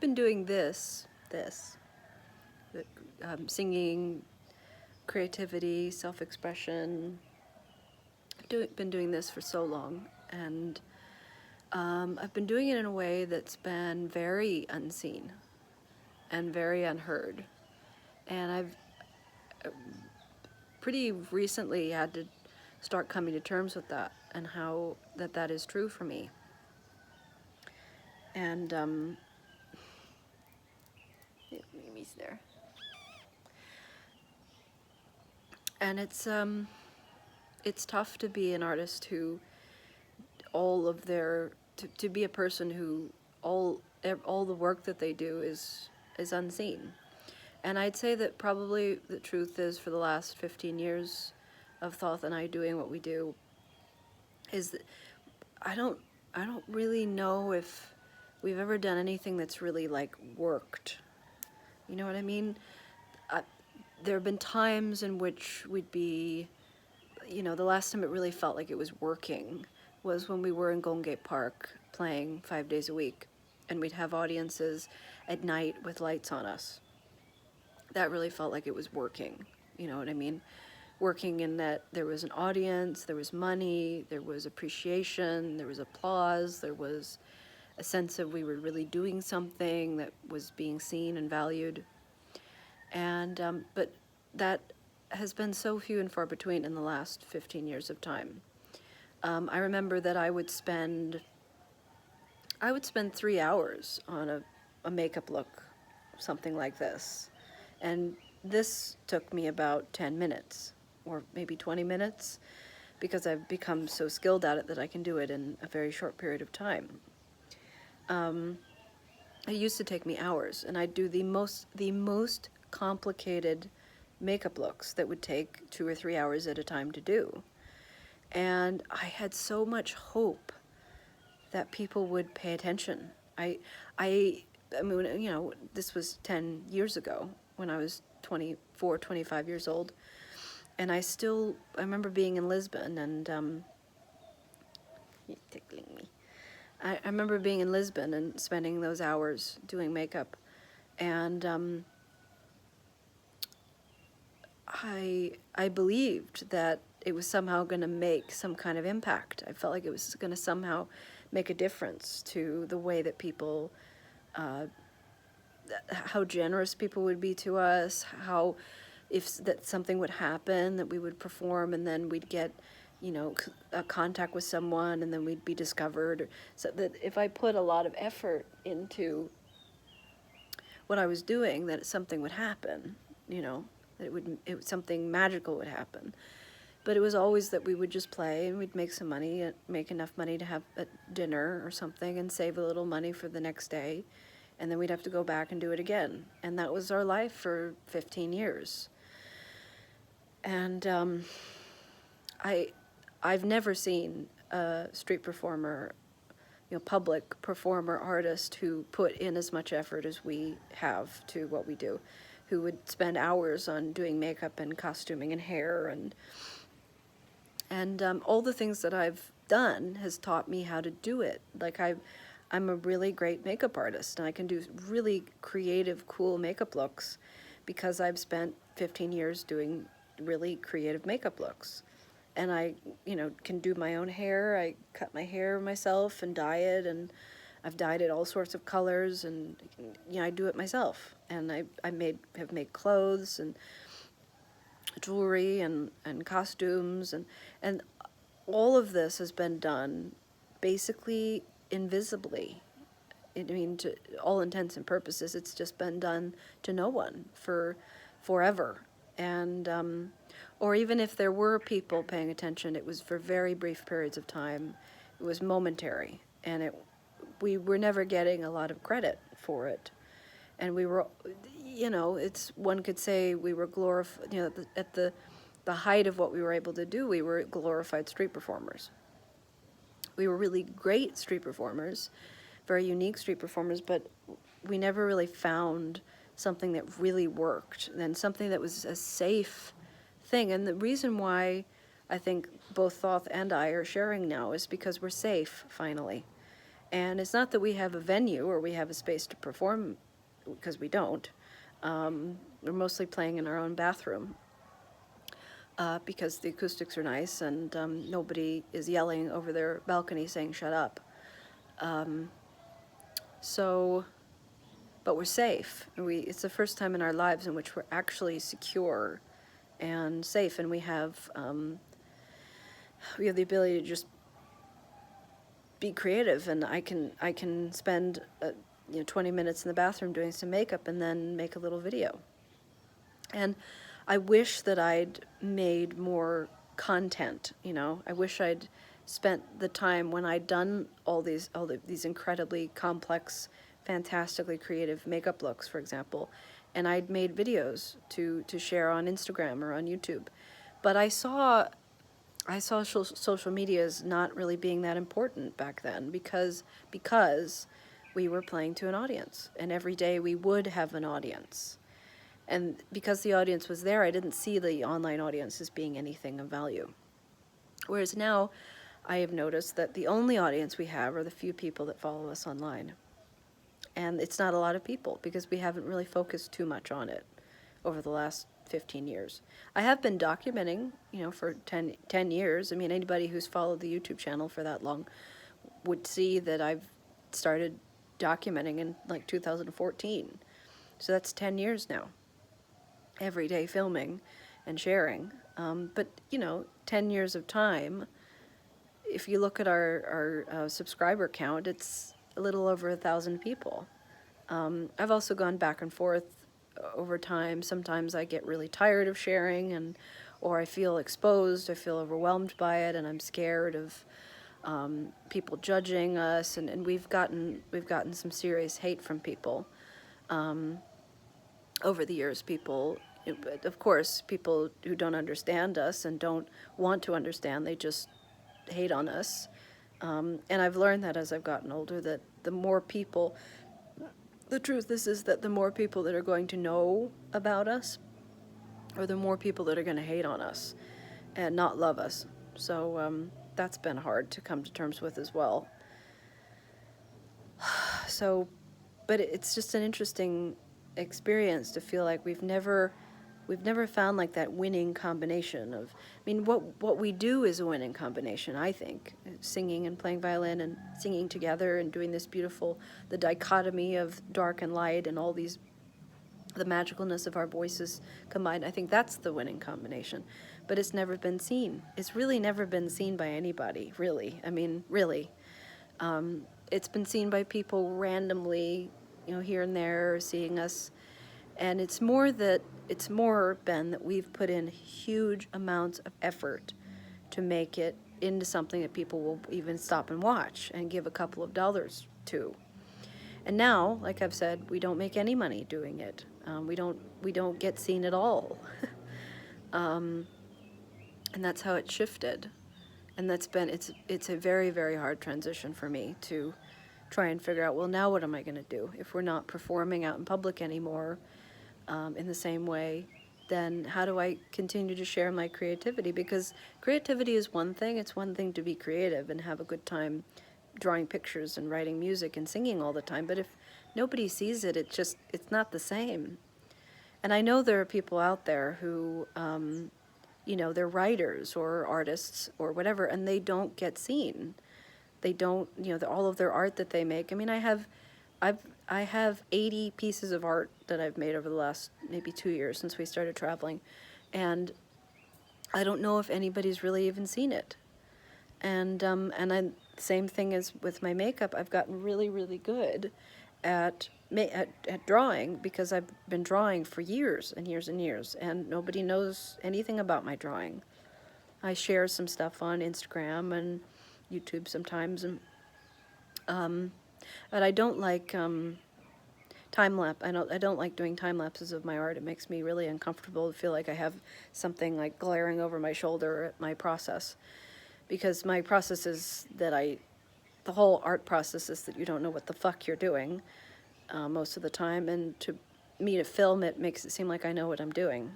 I've been doing singing, creativity, self-expression. Been doing this for so long, and I've been doing it in a way that's been very unseen and very unheard. And I've pretty recently had to start coming to terms with that and how that is true for me. And Mimi's there. And it's tough to be an artist who to be a person who all the work that they do is unseen. And I'd say that probably the truth is, for the last 15 years of Thoth and I doing what we do, is that I don't really know if we've ever done anything that's really like worked. You know what I mean? There have been times in which we'd be, the last time it really felt like it was working was when we were in Gongate Park playing 5 days a week, and we'd have audiences at night with lights on us. That really felt like it was working, you know what I mean? Working in that there was an audience, there was money, there was appreciation, there was applause, there was a sense of we were really doing something that was being seen and valued. And but that has been so few and far between in the last 15 years of time. I remember that I would spend 3 hours on a makeup look, something like this. And this took me about 10 minutes or maybe 20 minutes, because I've become so skilled at it that I can do it in a very short period of time. It used to take me hours, and I'd do the most complicated makeup looks that would take 2 or 3 hours at a time to do. And I had so much hope that people would pay attention. I mean, this was 10 years ago when I was 24, 25 years old. And I remember being in Lisbon, and you're tickling me. I remember being in Lisbon and spending those hours doing makeup. And I believed that it was somehow going to make some kind of impact. I felt like it was going to somehow make a difference to the way that people, how generous people would be to us, how that something would happen, that we would perform, and then we'd get, a contact with someone, and then we'd be discovered. So that if I put a lot of effort into what I was doing, that something would happen, that something magical would happen. But it was always that we would just play, and we'd make some money, make enough money to have a dinner or something, and save a little money for the next day, and then we'd have to go back and do it again. And that was our life for 15 years. And I've never seen a street performer, public performer artist who put in as much effort as we have to what we do, who would spend hours on doing makeup and costuming and hair, and all the things that I've done has taught me how to do it. Like I'm a really great makeup artist, and I can do really creative, cool makeup looks because I've spent 15 years doing really creative makeup looks. And I, can do my own hair. I cut my hair myself and dye it, and I've dyed it all sorts of colors, and I do it myself. And I have made clothes and jewelry and costumes, and all of this has been done basically invisibly. I mean, to all intents and purposes, it's just been done to no one for forever. And or even if there were people paying attention, it was for very brief periods of time. It was momentary, and we were never getting a lot of credit for it. And we were, one could say we were glorified, at the height of what we were able to do, we were glorified street performers. We were really great street performers, very unique street performers, but we never really found something that really worked, and something that was a safe thing. And the reason why I think both Thoth and I are sharing now is because we're safe, finally. And it's not that we have a venue or we have a space to perform, because we don't. We're mostly playing in our own bathroom, because the acoustics are nice and nobody is yelling over their balcony saying, "Shut up." So, but we're safe. It's the first time in our lives in which we're actually secure and safe, and we have the ability to just be creative. And I can spend 20 minutes in the bathroom doing some makeup and then make a little video. And I wish that I'd made more content. I wish I'd spent the time when I'd done all these incredibly complex, fantastically creative makeup looks, for example, and I'd made videos to share on Instagram or on YouTube. But I saw social media as not really being that important back then, because we were playing to an audience, and every day we would have an audience. And because the audience was there, I didn't see the online audience as being anything of value. Whereas now, I have noticed that the only audience we have are the few people that follow us online. And it's not a lot of people, because we haven't really focused too much on it over the last 15 years. I have been documenting, for 10 years. I mean, anybody who's followed the YouTube channel for that long would see that I've started documenting in like 2014. So that's 10 years now. Every day filming and sharing. But 10 years of time, if you look at our subscriber count, it's a little over 1,000 people. I've also gone back and forth over time. Sometimes I get really tired of sharing, or I feel exposed, I feel overwhelmed by it, and I'm scared of people judging us, and we've gotten some serious hate from people over the years. People, of course, people who don't understand us and don't want to understand, they just hate on us. And I've learned that as I've gotten older, that the truth is that the more people that are going to know about us, or the more people that are going to hate on us and not love us. So that's been hard to come to terms with as well. So, but it's just an interesting experience to feel like we've never found like that winning combination of, what we do is a winning combination, I think. Singing and playing violin and singing together and doing this beautiful, the dichotomy of dark and light and all these, the magicalness of our voices combined. I think that's the winning combination. But it's never been seen. It's really never been seen by anybody, really. Really. It's been seen by people randomly, here and there, seeing us. And it's more, Ben, that we've put in huge amounts of effort to make it into something that people will even stop and watch and give a couple of dollars to. And now, like I've said, we don't make any money doing it. We don't get seen at all. And that's how it shifted. And it's a very, very hard transition for me to try and figure out, well, now what am I going to do? If we're not performing out in public anymore in the same way, then how do I continue to share my creativity? Because creativity is one thing. It's one thing to be creative and have a good time drawing pictures and writing music and singing all the time. But if nobody sees it, it's not the same. And I know there are people out there who, they're writers or artists or whatever, and they don't get seen. They don't, all of their art that they make. I have 80 pieces of art that I've made over the last maybe 2 years since we started traveling, and I don't know if anybody's really even seen it. And same thing as with my makeup. I've gotten really, really good at drawing, because I've been drawing for years and years and years, and nobody knows anything about my drawing. I share some stuff on Instagram and YouTube sometimes, and but I don't like time lapse. I don't like doing time lapses of my art. It makes me really uncomfortable to feel like I have something like glaring over my shoulder at my process, because my process is that the whole art process is that you don't know what the fuck you're doing most of the time, and to me to film it makes it seem like I know what I'm doing.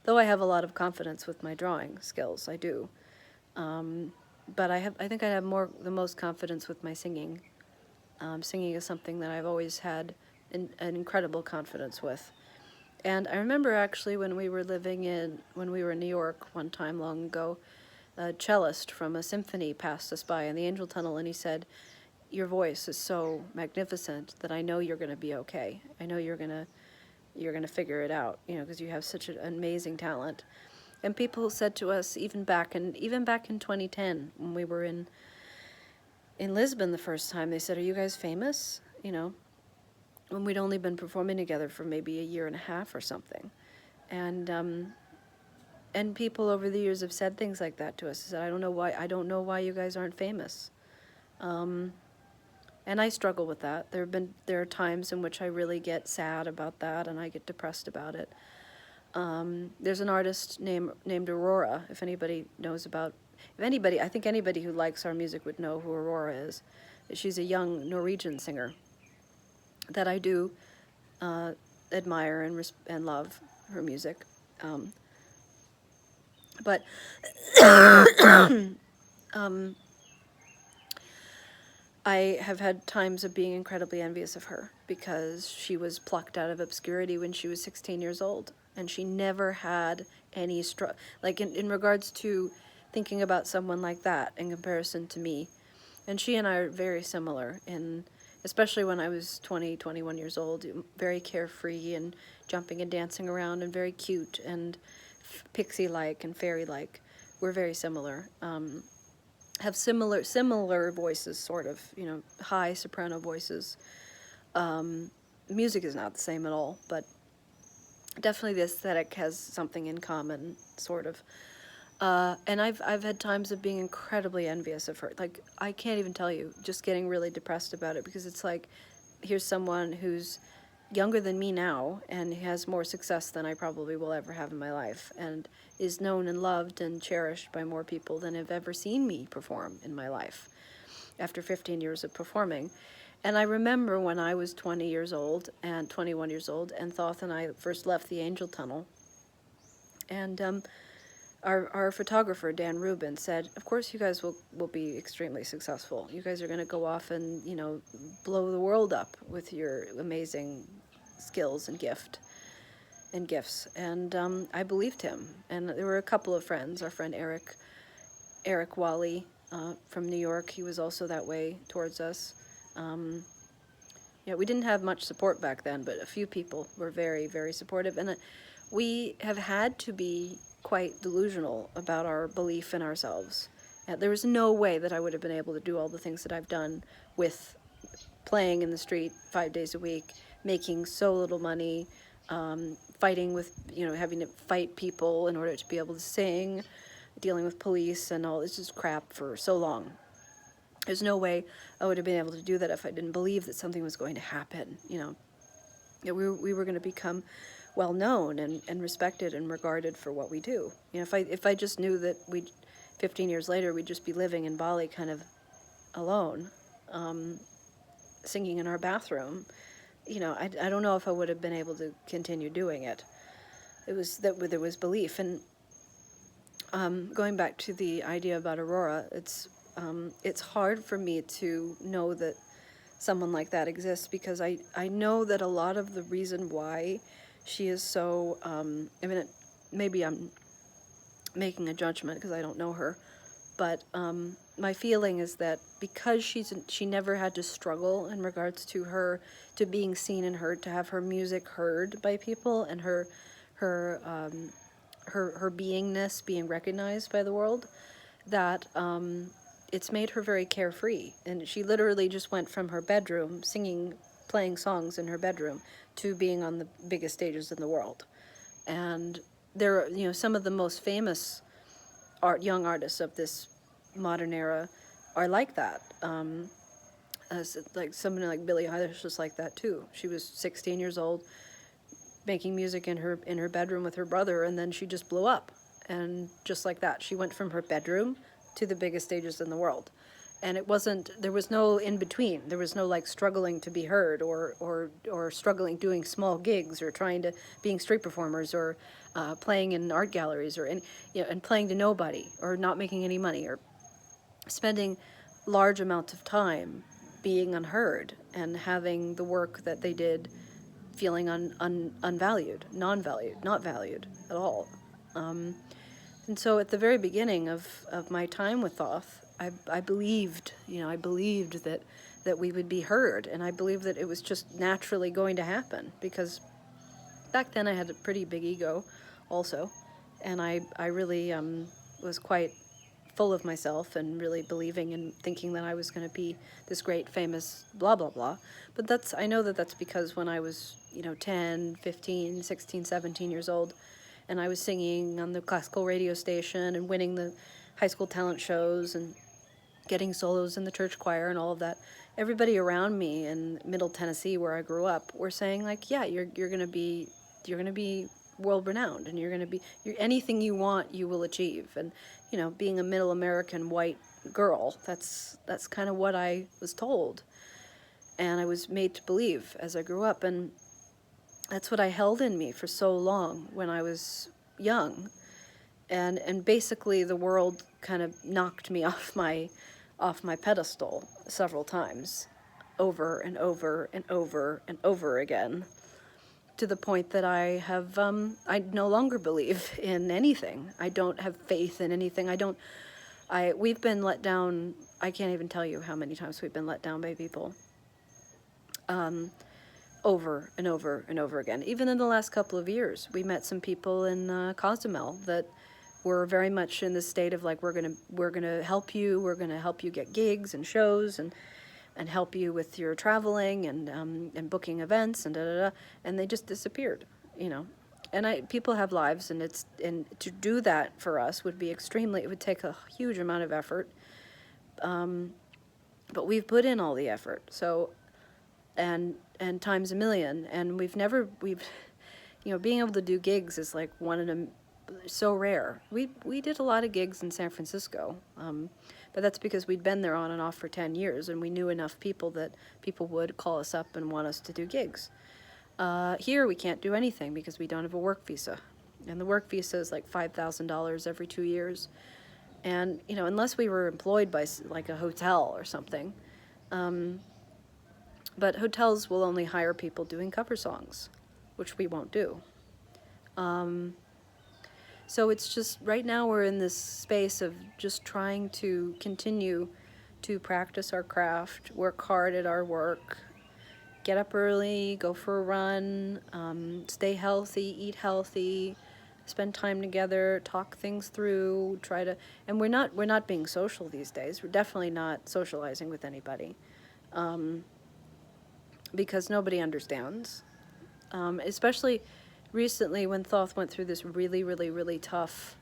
Though I have a lot of confidence with my drawing skills, I do. but I think I have the most confidence with my singing. Singing is something that I've always had an incredible confidence with. And I remember actually when we were in New York one time long ago, a cellist from a symphony passed us by in the Angel Tunnel, and he said, "Your voice is so magnificent that I know you're going to be okay. I know you're gonna figure it out, because you have such an amazing talent." And people said to us even back in 2010 when we were in Lisbon the first time, they said, "Are you guys famous?" When we'd only been performing together for maybe a year and a half or something. And people over the years have said things like that to us. They said, I don't know why you guys aren't famous." And I struggle with that. There are times in which I really get sad about that, and I get depressed about it. There's an artist named Aurora. If anybody, I think anybody who likes our music would know who Aurora is. She's a young Norwegian singer that I do admire and love her music. But I have had times of being incredibly envious of her because she was plucked out of obscurity when she was 16 years old, and she never had any like in regards to thinking about someone like that in comparison to me. And she and I are very similar especially when I was 20, 21 years old, very carefree and jumping and dancing around and very cute and pixie-like and fairy-like. We're very similar. Have similar voices, sort of, high soprano voices. Music is not the same at all, but definitely the aesthetic has something in common, sort of. And I've had times of being incredibly envious of her. Like, I can't even tell you, just getting really depressed about it, because it's like, here's someone who's younger than me now and has more success than I probably will ever have in my life, and is known and loved and cherished by more people than have ever seen me perform in my life after 15 years of performing. And I remember when I was 21 years old, and Thoth and I first left the Angel Tunnel, and our photographer, Dan Rubin, said, "Of course you guys will be extremely successful. You guys are going to go off and, blow the world up with your amazing skills and gifts." And I believed him. And there were a couple of friends. Our friend Eric Wally from New York, he was also that way towards us. We didn't have much support back then, but a few people were very, very supportive. And we have had to be quite delusional about our belief in ourselves. There was no way that I would have been able to do all the things that I've done with playing in the street 5 days a week, making so little money, fighting with, having to fight people in order to be able to sing, dealing with police and all this just crap for so long. There's no way I would have been able to do that if I didn't believe that something was going to happen, we were going to become well known and respected and regarded for what we do. If I just knew that 15 years later, we'd just be living in Bali kind of alone, singing in our bathroom, I don't know if I would have been able to continue doing it. There was belief. And going back to the idea about Aurora, it's hard for me to know that someone like that exists, because I know that a lot of the reason why she is so, maybe I'm making a judgment because I don't know her, but my feeling is that because she never had to struggle in regards to being seen and heard, to have her music heard by people, and her beingness being recognized by the world, that it's made her very carefree. And she literally just went from her bedroom playing songs in her bedroom to being on the biggest stages in the world. And there are, some of the most famous young artists of this modern era are like that. Like somebody like Billie Eilish was like that too. She was 16 years old, making music in her bedroom with her brother, and then she just blew up. And just like that, she went from her bedroom to the biggest stages in the world. And there was no in between. There was no like struggling to be heard, or struggling doing small gigs, or being street performers, or playing in art galleries, and playing to nobody, or not making any money, or spending large amounts of time being unheard and having the work that they did feeling unvalued, non-valued, not valued at all. And so at the very beginning of my time with Thoth, I believed, I believed that we would be heard, and I believed that it was just naturally going to happen, because back then I had a pretty big ego also, and I really was quite full of myself and really believing and thinking that I was going to be this great famous blah blah blah. But I know that that's because when I was 10, 15, 16, 17 years old, and I was singing on the classical radio station and winning the high school talent shows and getting solos in the church choir and all of that, everybody around me in Middle Tennessee, where I grew up, were saying like, yeah, you're going to be world renowned, and anything you want, you will achieve. And being a middle American white girl, that's kind of what I was told, and I was made to believe as I grew up, and that's what I held in me for so long when I was young. And basically the world kind of knocked me off my pedestal several times, over and over and over and over again, to the point that I no longer believe in anything. I don't have faith in anything. We've been let down. I can't even tell you how many times we've been let down by people. Over and over and over again. Even in the last couple of years, we met some people in Cozumel that were very much in the state of like, we're gonna help you. We're gonna help you get gigs and shows and help you with your traveling and booking events and da da da. And they just disappeared, And people have lives, and to do that for us would be it would take a huge amount of effort. But we've put in all the effort, so and times a million, and we've being able to do gigs is like so rare. We did a lot of gigs in San Francisco, but that's because we'd been there on and off for 10 years, and we knew enough people that people would call us up and want us to do gigs. Here we can't do anything because we don't have a work visa, and the work visa is like $5,000 every 2 years, and unless we were employed by like a hotel or something. But hotels will only hire people doing cover songs, which we won't do. So it's just, right now we're in this space of just trying to continue to practice our craft, work hard at our work, get up early, go for a run, stay healthy, eat healthy, spend time together, talk things through, and we're not being social these days. We're definitely not socializing with anybody. Because nobody understands, especially recently when Thoth went through this really, really, really tough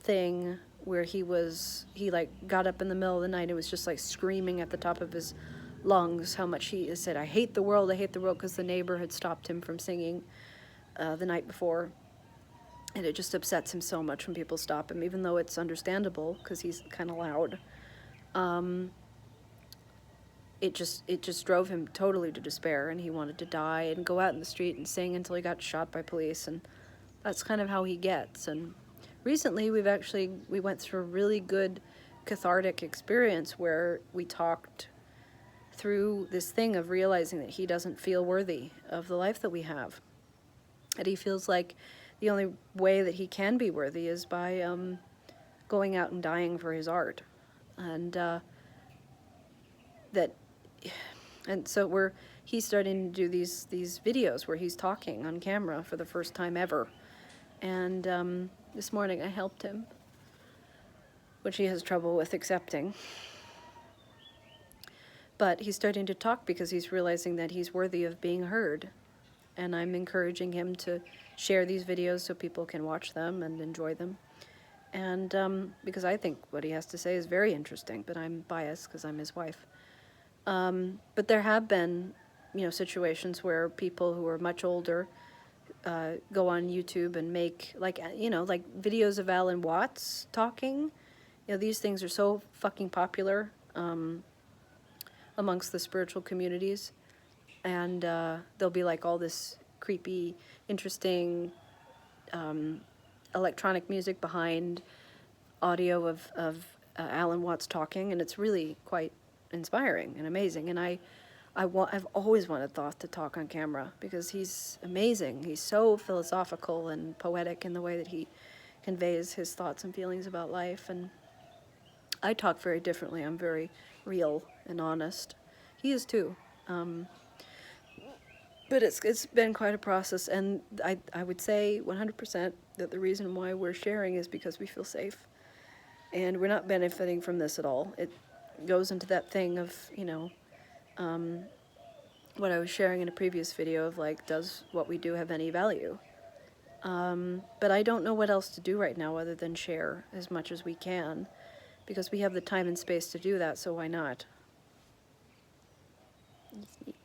thing where he like got up in the middle of the night and was just like screaming at the top of his lungs how much he said, I hate the world, because the neighbor had stopped him from singing the night before, and it just upsets him so much when people stop him, even though it's understandable because he's kind of loud. It just drove him totally to despair, and he wanted to die and go out in the street and sing until he got shot by police, and that's kind of how he gets. And recently we went through a really good cathartic experience where we talked through this thing of realizing that he doesn't feel worthy of the life that we have, that he feels like the only way that he can be worthy is by going out and dying for his art, and so he's starting to do these videos where he's talking on camera for the first time ever. And this morning I helped him, which he has trouble with accepting. But he's starting to talk because he's realizing that he's worthy of being heard. And I'm encouraging him to share these videos so people can watch them and enjoy them. And because I think what he has to say is very interesting, but I'm biased because I'm his wife. But there have been, situations where people who are much older go on YouTube and make like videos of Alan Watts talking. These things are so fucking popular amongst the spiritual communities, and there'll be like all this creepy, interesting electronic music behind audio of Alan Watts talking, and it's really quite inspiring and amazing. And I've always wanted Thoth to talk on camera because he's amazing. He's so philosophical and poetic in the way that he conveys his thoughts and feelings about life. And I talk very differently. I'm very real and honest. He is too. But it's been quite a process, and I would say 100% that the reason why we're sharing is because we feel safe. And we're not benefiting from this at all. It goes into that thing of, you know, what I was sharing in a previous video of, like, does what we do have any value? But I don't know what else to do right now other than share as much as we can, because we have the time and space to do that, so why not? It's neat.